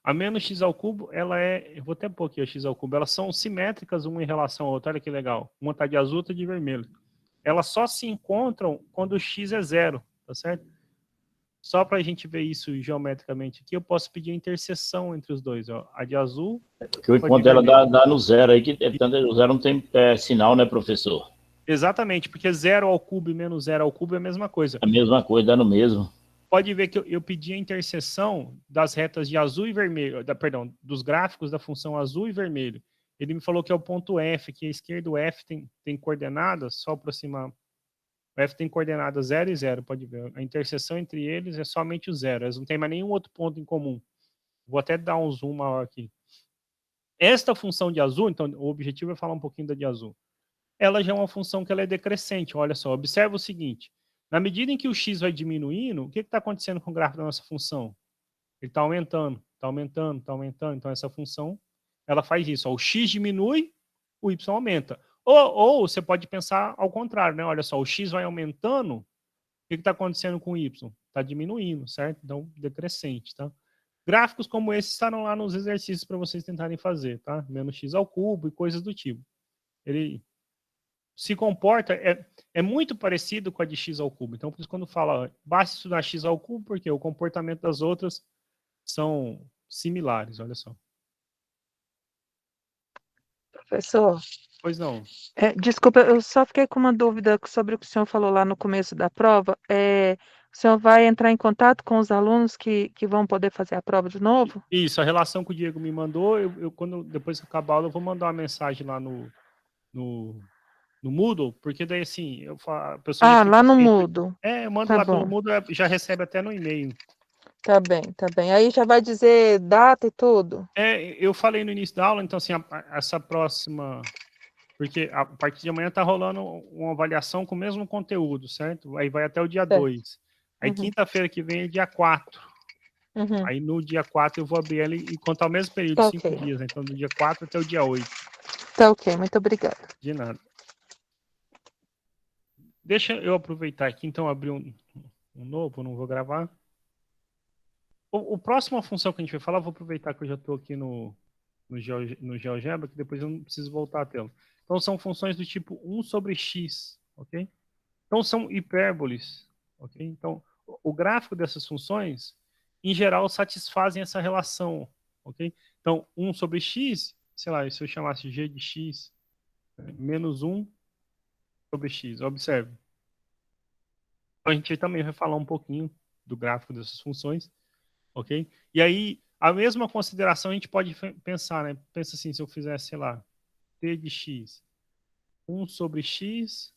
A menos x ao cubo, ela eu vou até pôr aqui a x ao cubo, elas são simétricas uma em relação à outra, olha que legal. Uma está de azul, outra de vermelho. Elas só se encontram quando o x é zero, tá certo? Só para a gente ver isso geometricamente aqui, eu posso pedir a interseção entre os dois, ó. A de azul. Porque o encontro dela dá no zero aí, que o zero não tem sinal, né, professor? Exatamente, porque 0 ao cubo e menos 0 ao cubo é a mesma coisa. A mesma coisa, dá no mesmo. Pode ver que eu pedi a interseção das retas de azul e vermelho, perdão, dos gráficos da função azul e vermelho. Ele me falou que é o ponto F, que a esquerda o F tem coordenadas, só aproximar. O F tem coordenadas 0 e 0, pode ver. A interseção entre eles é somente o 0. Eles não têm mais nenhum outro ponto em comum. Vou até dar um zoom maior aqui. Esta função de azul, então o objetivo é falar um pouquinho da de azul. Ela já é uma função que ela é decrescente. Olha só, observa o seguinte. Na medida em que o x vai diminuindo, o que está acontecendo com o gráfico da nossa função? Ele está aumentando, está aumentando, está aumentando. Então essa função, ela faz isso. Ó, o x diminui, o y aumenta. Ou você pode pensar ao contrário, né? Olha só, o x vai aumentando, o que está acontecendo com o y? Está diminuindo, certo? Então, decrescente, tá? Gráficos como esse estarão lá nos exercícios para vocês tentarem fazer, tá? Menos x ao cubo e coisas do tipo. Ele se comporta, é muito parecido com a de x ao cubo. Então, por isso, quando fala, basta estudar x ao cubo, porque o comportamento das outras são similares, olha só. Professor, Pois não. Desculpa, eu só fiquei com uma dúvida sobre o que o senhor falou lá no começo da prova. O senhor vai entrar em contato com os alunos que vão poder fazer a prova de novo? Isso, a relação que o Diego me mandou, depois que acabar a aula, eu vou mandar uma mensagem lá no Moodle, porque daí assim, a pessoa já fica lá no assim, Moodle. eu mando Tá lá bom. pelo Moodle, já recebe até no e-mail. Tá bem, tá bem. Aí já vai dizer data e tudo? Eu falei no início da aula, então assim, essa próxima... Porque a partir de amanhã está rolando uma avaliação com o mesmo conteúdo, certo? Aí vai até o dia 2. Aí quinta-feira que vem é dia 4. Uhum. Aí no dia 4 eu vou abrir ela e contar o mesmo período, Ok. 5 dias, né? Então do dia 4 até o dia 8. Tá ok, muito obrigada. De nada. Deixa eu aproveitar aqui, então, abrir um novo, não vou gravar. O próxima função que a gente vai falar, vou aproveitar que eu já estou aqui no GeoGebra, que depois eu não preciso voltar à tela. Então, são funções do tipo 1 sobre x, ok? Então, são hipérboles, ok? Então, o gráfico dessas funções, em geral, satisfazem essa relação, ok? Então, 1 sobre x, sei lá, se eu chamasse g de x, menos 1 sobre x, observe. Então, a gente também vai falar um pouquinho do gráfico dessas funções, ok? E aí, a mesma consideração a gente pode pensar, né? Pensa assim, se eu fizesse, sei lá, t de x, 1 sobre x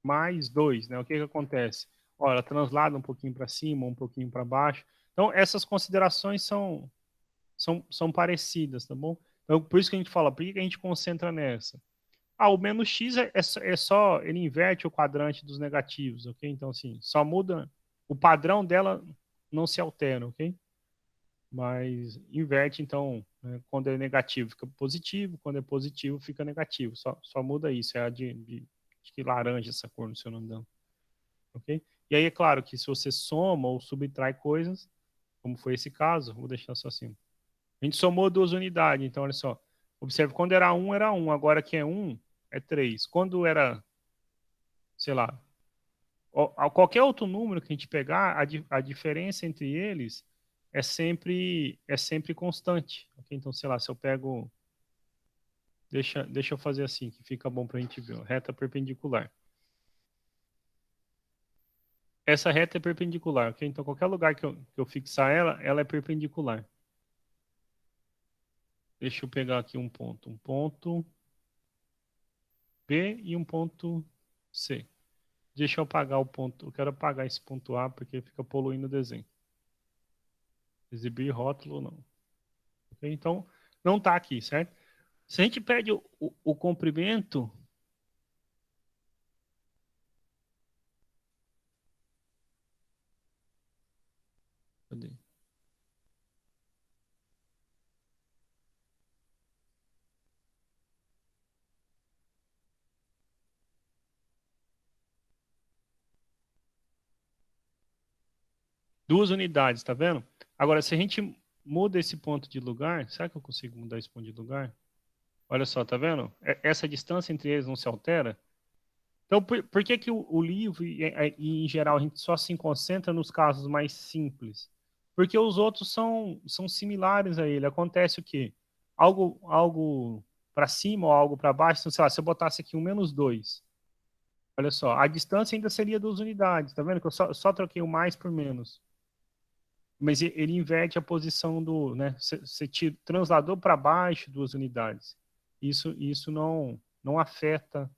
mais 2, né? O que que acontece? Olha, ela translada um pouquinho para cima, um pouquinho para baixo. Então, essas considerações são parecidas, tá bom? Então, por isso que a gente fala, por que a gente concentra nessa? Ah, o menos x é só, ele inverte o quadrante dos negativos, ok? Então, assim, só muda, o padrão dela não se altera, ok? Mas inverte, então, né, quando é negativo fica positivo, quando é positivo fica negativo, só muda isso, é a acho que laranja essa cor, se eu não me engano, ok? E aí é claro que se você soma ou subtrai coisas, como foi esse caso, vou deixar só assim. A gente somou duas unidades, então olha só, observe, quando era 1, agora que é 1, é 3. Quando era, sei lá, qualquer outro número que a gente pegar, a diferença entre eles é sempre constante. Okay? Então, sei lá, se eu pego. Deixa eu fazer assim, que fica bom para a gente ver. Reta perpendicular. Essa reta é perpendicular, ok? Então, qualquer lugar que eu fixar ela, ela é perpendicular. Deixa eu pegar aqui um ponto B e um ponto C. Deixa eu apagar o ponto. Eu quero apagar esse ponto A porque fica poluindo o desenho. Exibir rótulo não. Okay? Então, não está aqui, certo? Se a gente pede o comprimento, cadê? Duas unidades, tá vendo? Agora, se a gente muda esse ponto de lugar, será que eu consigo mudar esse ponto de lugar? Olha só, tá vendo? Essa distância entre eles não se altera? Então, por que que o livro, em geral, a gente só se concentra nos casos mais simples? Porque os outros são similares a ele. Acontece o quê? Algo para cima ou algo para baixo, então, sei lá, se eu botasse aqui um menos 2, olha só, a distância ainda seria 2 unidades, tá vendo que eu só troquei o mais por menos. Mas ele inverte a posição do, né? Você transladou para baixo 2 unidades. Isso não afeta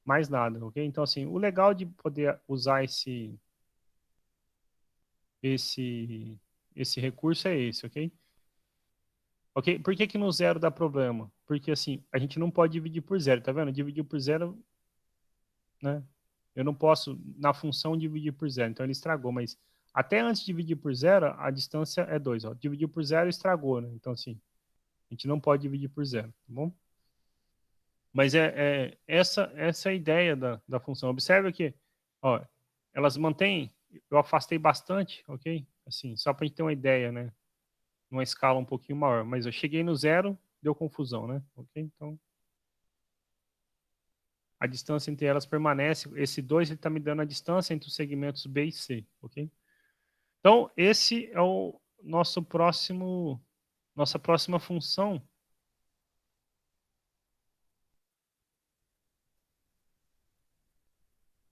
mais nada, ok? Então, assim, o legal de poder usar esse, esse recurso é esse, ok? Ok? Por que que no zero dá problema? Porque, assim, a gente não pode dividir por zero, tá vendo? Dividir por zero, né? Eu não posso, na função, dividir por zero. Então, ele estragou, mas até antes de dividir por zero, a distância é 2. Ó. Dividir por zero estragou, né? Então, assim, a gente não pode dividir por zero, tá bom? Mas essa é a ideia da função. Observe que, ó, elas mantêm, eu afastei bastante, ok? Assim, só para a gente ter uma ideia, né? Numa escala um pouquinho maior. Mas eu cheguei no zero, deu confusão, né? Ok? Então, a distância entre elas permanece. Esse 2 está me dando a distância entre os segmentos B e C, ok? Então, esse é o nossa próxima função.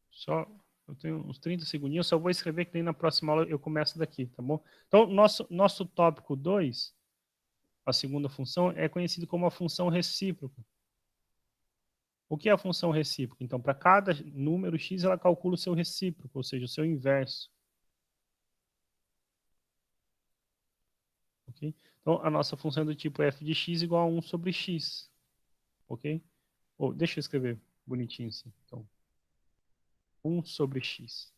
Só, eu tenho uns 30 segundinhos, só vou escrever que nem na próxima aula eu começo daqui, tá bom? Então, nosso tópico 2, a segunda função, é conhecido como a função recíproca. O que é a função recíproca? Então, para cada número x, ela calcula o seu recíproco, ou seja, o seu inverso. Ok? Então, a nossa função é do tipo f de x igual a 1 sobre x. Ok? Deixa eu escrever bonitinho assim. Então, 1 sobre x.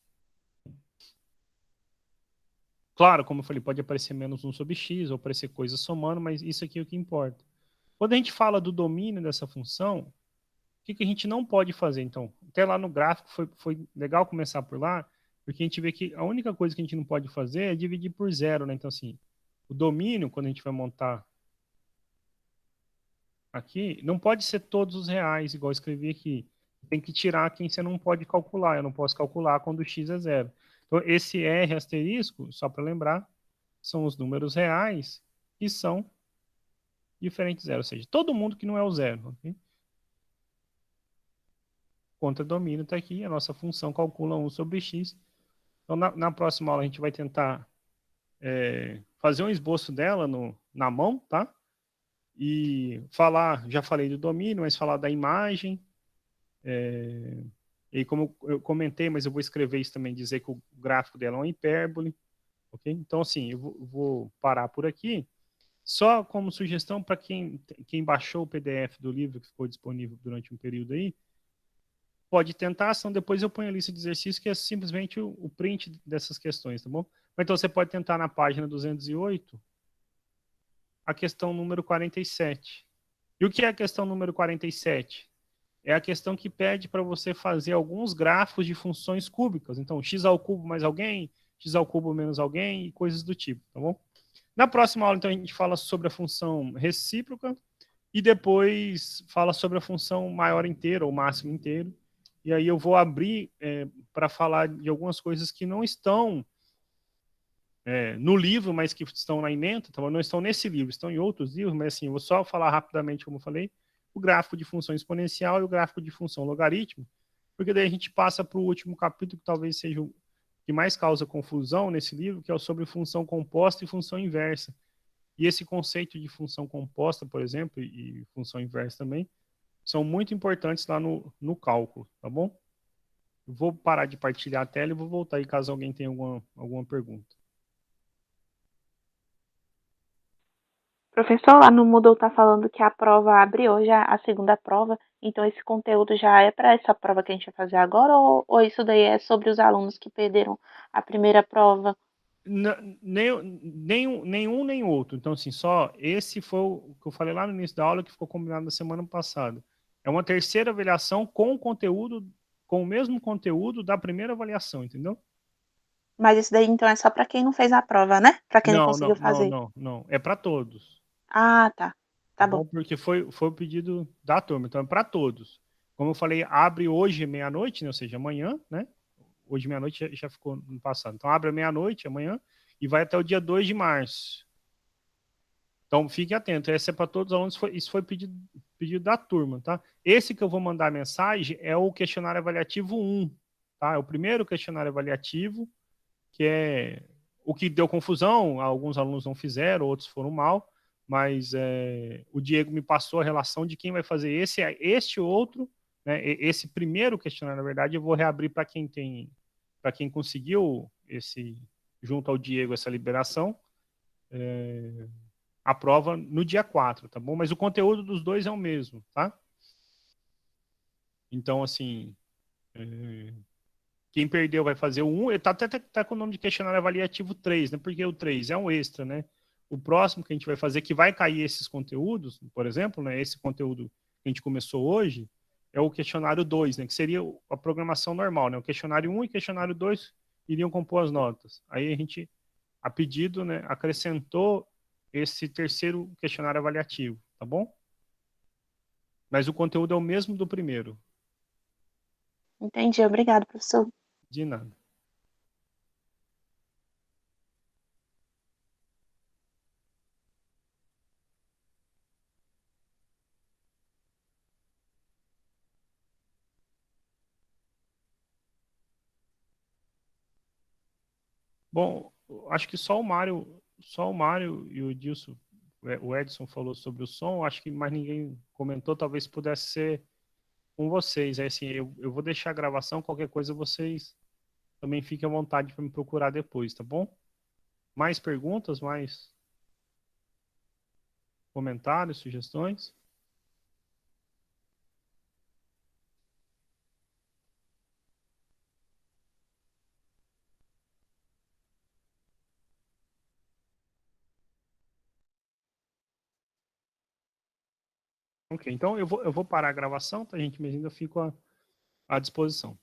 Claro, como eu falei, pode aparecer menos 1 sobre x, ou aparecer coisas somando, mas isso aqui é o que importa. Quando a gente fala do domínio dessa função, o que a gente não pode fazer, então? Até lá no gráfico foi legal começar por lá, porque a gente vê que a única coisa que a gente não pode fazer é dividir por zero, né? Então, assim, o domínio, quando a gente vai montar aqui, não pode ser todos os reais, igual eu escrevi aqui. Tem que tirar quem você não pode calcular. Eu não posso calcular quando x é zero. Então, esse R asterisco, só para lembrar, são os números reais que são diferentes de zero, ou seja, todo mundo que não é o zero. Okay? Contra domínio está aqui, a nossa função calcula 1 sobre x. Então, na próxima aula, a gente vai tentar fazer um esboço dela na mão, tá? E falar, já falei do domínio, mas falar da imagem. E como eu comentei, mas eu vou escrever isso também, dizer que o gráfico dela é uma hipérbole. Ok? Então, assim, eu vou parar por aqui. Só como sugestão para quem baixou o PDF do livro que ficou disponível durante um período aí, pode tentar, senão depois eu ponho a lista de exercícios, que é simplesmente o print dessas questões, tá bom? Então você pode tentar na página 208 a questão número 47. E o que é a questão número 47? É a questão que pede para você fazer alguns gráficos de funções cúbicas. Então, x ao cubo mais alguém, x ao cubo menos alguém e coisas do tipo, tá bom? Na próxima aula, então, a gente fala sobre a função recíproca e depois fala sobre a função maior inteira ou máximo inteiro. E aí eu vou abrir para falar de algumas coisas que não estão no livro, mas que estão na ementa, tá? Não estão nesse livro, estão em outros livros, mas assim, eu vou só falar rapidamente, como eu falei, o gráfico de função exponencial e o gráfico de função logaritmo, porque daí a gente passa para o último capítulo, que talvez seja o que mais causa confusão nesse livro, que é o sobre função composta e função inversa. E esse conceito de função composta, por exemplo, e função inversa também, são muito importantes lá no cálculo, tá bom? Eu vou parar de partilhar a tela e vou voltar aí caso alguém tenha alguma pergunta. Professor, lá no Moodle tá falando que a prova abre hoje, a segunda prova, então esse conteúdo já é para essa prova que a gente vai fazer agora, ou isso daí é sobre os alunos que perderam a primeira prova? Nenhum nem outro. Então, assim, só esse foi o que eu falei lá no início da aula, que ficou combinado na semana passada. É uma terceira avaliação com conteúdo, com o mesmo conteúdo da primeira avaliação, entendeu? Mas isso daí então é só para quem não fez a prova, né? Para quem não Não, conseguiu não, não, fazer. não, não. É para todos. Ah, tá. Tá Tá bom. bom? Porque foi o pedido da turma, então é para todos. Como eu falei, abre hoje meia-noite, né? Ou seja, amanhã, né? Hoje meia-noite já ficou no passado. Então abre meia-noite amanhã e vai até o dia 2 de março. Então fique atento, esse é para todos os alunos, isso foi pedido da turma, tá? Esse que eu vou mandar a mensagem é o questionário avaliativo 1, tá? É o primeiro questionário avaliativo, que é o que deu confusão, alguns alunos não fizeram, outros foram mal, mas o Diego me passou a relação de quem vai fazer este outro, né? Esse primeiro questionário, na verdade, eu vou reabrir para quem conseguiu junto ao Diego, essa liberação, a prova no dia 4, tá bom? Mas o conteúdo dos dois é o mesmo, tá? Então, assim, quem perdeu vai fazer o 1, ele tá com o nome de questionário avaliativo 3, né? Porque o 3 é um extra, né? O próximo que a gente vai fazer, que vai cair esses conteúdos, por exemplo, né? Esse conteúdo que a gente começou hoje, é o questionário 2, né? Que seria a programação normal, né? O questionário 1 e o questionário 2 iriam compor as notas. Aí a gente, a pedido, né, acrescentou esse terceiro questionário avaliativo, tá bom? Mas o conteúdo é o mesmo do primeiro. Entendi. Obrigado, professor. De nada. Bom, acho que só o Mário e o Dilson, o Edson falou sobre o som, acho que mais ninguém comentou, talvez pudesse ser com vocês. É assim, eu vou deixar a gravação, qualquer coisa vocês também fiquem à vontade para me procurar depois, tá bom? Mais perguntas, mais comentários, sugestões? Ok, então eu vou parar a gravação, tá, gente? Mas ainda fico à disposição.